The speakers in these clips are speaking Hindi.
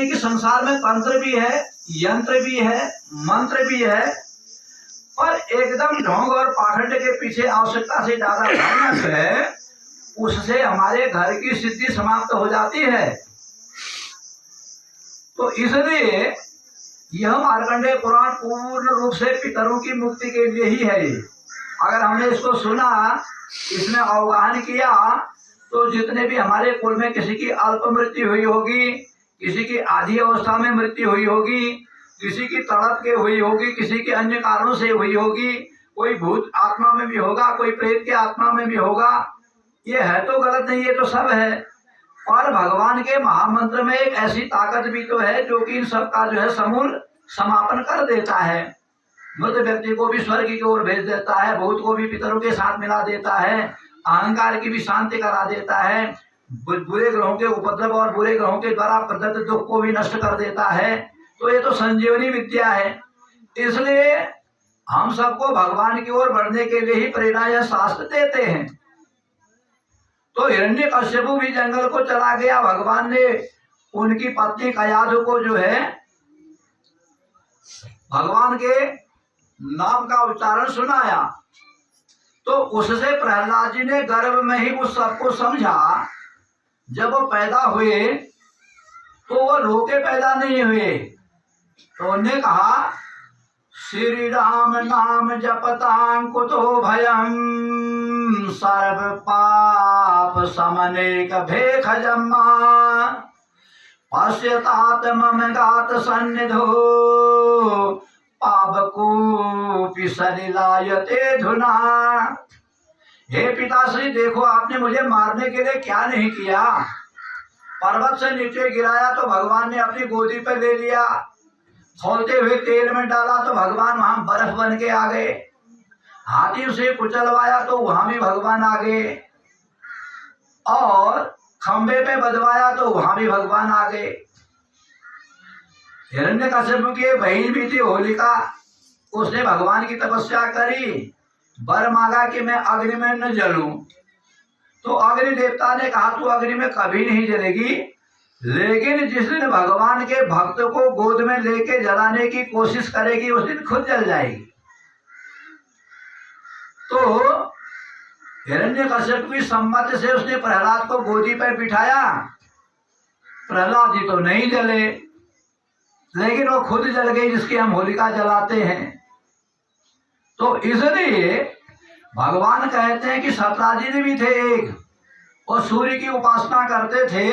नहीं कि संसार में तंत्र भी है, यंत्र भी है, मंत्र भी है, पर एकदम ढोंग और पाखंड के पीछे आवश्यकता से ज्यादा भ्रमण है, उससे हमारे घर की सिद्धि समाप्त हो जाती है। तो इसलिए यह मार्कंडेय पुराण पूर्ण रूप से पितरों की मुक्ति के लिए ही है। अगर हमने इसको सुना, इसमें अवगाहन किया, तो जितने भी हमारे कुल में किसी की अल्प मृत्यु हुई होगी, किसी की आधी अवस्था में मृत्यु हुई होगी, किसी की तड़प के हुई होगी, किसी के अन्य कारणों से हुई होगी, कोई भूत आत्मा में भी होगा, कोई प्रेत के आत्मा में भी होगा, ये है तो गलत नहीं, ये तो सब है। और भगवान के महामंत्र में एक ऐसी ताकत भी तो है जो कि इन सब का जो है समूल समापन कर देता है। मृत व्यक्ति को भी स्वर्ग की ओर भेज देता है, भूत को भी पितरों के साथ मिला देता है, अहंकार की भी शांति करा देता है, बुरे ग्रहों के उपद्रव और बुरे ग्रहों के द्वारा प्रदत्त दुख को भी नष्ट कर देता है। तो ये तो संजीवनी विद्या है। इसलिए हम सबको भगवान की ओर बढ़ने के लिए ही प्रेरणा यह शास्त्र देते हैं। तो हिरण्यकश्यपु भी जंगल को चला गया, भगवान ने उनकी पत्नी कयाधु को जो है भगवान के नाम का उच्चारण सुनाया। तो उससे प्रहलाद जी ने गर्भ में ही उस सबको समझा। जब वो पैदा हुए तो वो रोके पैदा नहीं हुए, तो उन्होंने कहा श्री राम नाम जपतां कुतो भयम सर्व पाप समनेक भेख जम्मा पश्यतात मम गात सन्निधो पावकूपि सलिलायते धुना। हे पिताश्री, देखो आपने मुझे मारने के लिए क्या नहीं किया। पर्वत से नीचे गिराया तो भगवान ने अपनी गोदी पर ले लिया, खोलते हुए तेल में डाला तो भगवान वहां बर्फ बन के आ गए, हाथी उसे कुचलवाया तो वहां भी भगवान आ गए, और खंबे पे बदवाया तो वहां भी भगवान आ गए। हिरण्यकश्यप की बहन भी थी होलिका, उसने भगवान की तपस्या करी, वर मांगा कि मैं अग्नि में न जलूं। तो अग्नि देवता ने कहा तू अग्नि में कभी नहीं जलेगी, लेकिन जिस दिन भगवान के भक्त को गोद में लेके जलाने की कोशिश करेगी उस दिन खुद जल जाएगी। तो हिरण्यकश्यप की सम्मति से उसने प्रहलाद को गोदी पर बिठाया। प्रहलाद जी तो नहीं जले, लेकिन वो खुद जल गई जिसकी हम होलिका जलाते हैं। तो इसलिए भगवान कहते हैं कि सत्राजी जी भी थे एक, वो सूर्य की उपासना करते थे,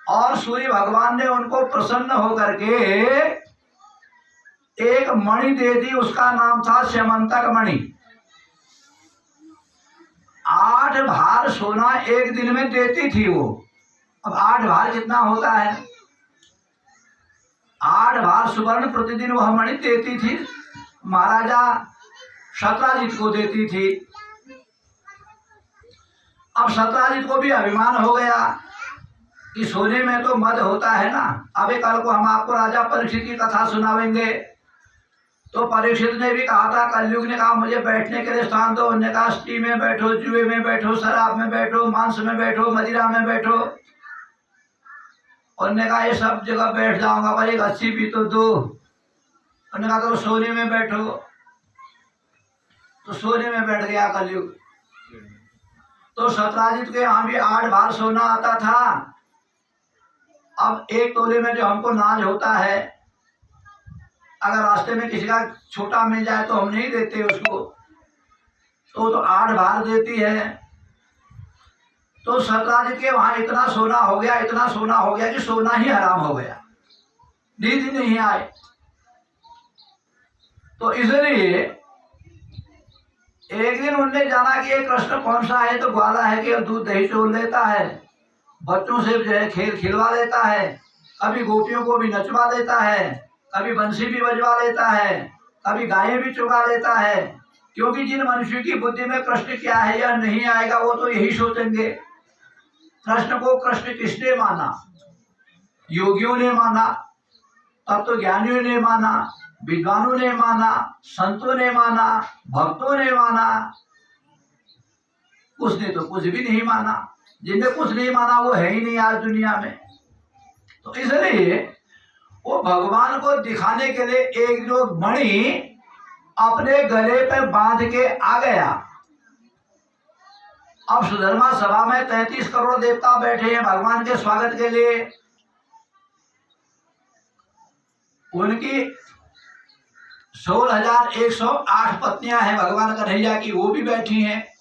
और सूर्य भगवान ने उनको प्रसन्न होकर के एक मणि दे दी, उसका नाम था स्यमंतक मणि। 8 भार सोना एक दिन में देती थी वो। अब 8 भार कितना होता है? 8 भार सुवर्ण प्रतिदिन वह मणि देती थी, महाराजा सत्राजित को देती थी। अब सत्राजित को भी अभिमान हो गया कि सोने में तो मद होता है ना। अभी कल को हम आपको राजा परीक्षित की कथा सुनावेंगे। तो परीक्षित ने भी कहा था, कलयुग ने कहा मुझे बैठने के लिए स्थान दो। उन्होंने कहा स्त्री में बैठो, जुए में बैठो, शराब में बैठो, मांस में बैठो, मदिरा में बैठो। उन्होंने कहा ये सब जगह बैठ जाऊंगा, पर एक अच्छी भी तो दो। उन्होंने कहा तो सोने में बैठो, तो सोने में बैठ गया कलयुग। तो सत्राजित के यहाँ भी 8 भार सोना आता था। अब 1 तोले में जो हमको नाज होता है, अगर रास्ते में किसी का छोटा मिल जाए तो हम नहीं देते उसको, तो 8 भार देती है। तो सत्राजित के वहां इतना सोना हो गया, इतना सोना हो गया कि सोना ही हराम हो गया, नींद ही नहीं आए। तो इसलिए एक दिन उनने जाना कि ये कृष्ण कौन सा है, तो ग्वाला है कि दूध दही चोर लेता है, बच्चों से जो है खेल खिलवा लेता है, कभी गोपियों को भी नचवा लेता है, कभी बंसी भी बजवा लेता है, कभी गायें भी चुगा लेता है। क्योंकि जिन मनुष्य की बुद्धि में कृष्ण क्या है या नहीं आएगा, वो तो यही सोचेंगे। कृष्ण को कृष्ण किसने माना? योगियों ने माना, तत्वज्ञानियों ने माना, विद्वानों ने माना, संतों ने माना, भक्तों ने माना। उसने तो कुछ भी नहीं माना। जिनने कुछ नहीं माना वो है ही नहीं आज दुनिया में। तो इसलिए वो भगवान को दिखाने के लिए एक जो मणि अपने गले पे बांध के आ गया। अब सुधर्मा सभा में 33 करोड़ देवता बैठे हैं भगवान के स्वागत के लिए। उनकी 16,108 पत्नियां हैं भगवान कन्हैया की, वो भी बैठी हैं।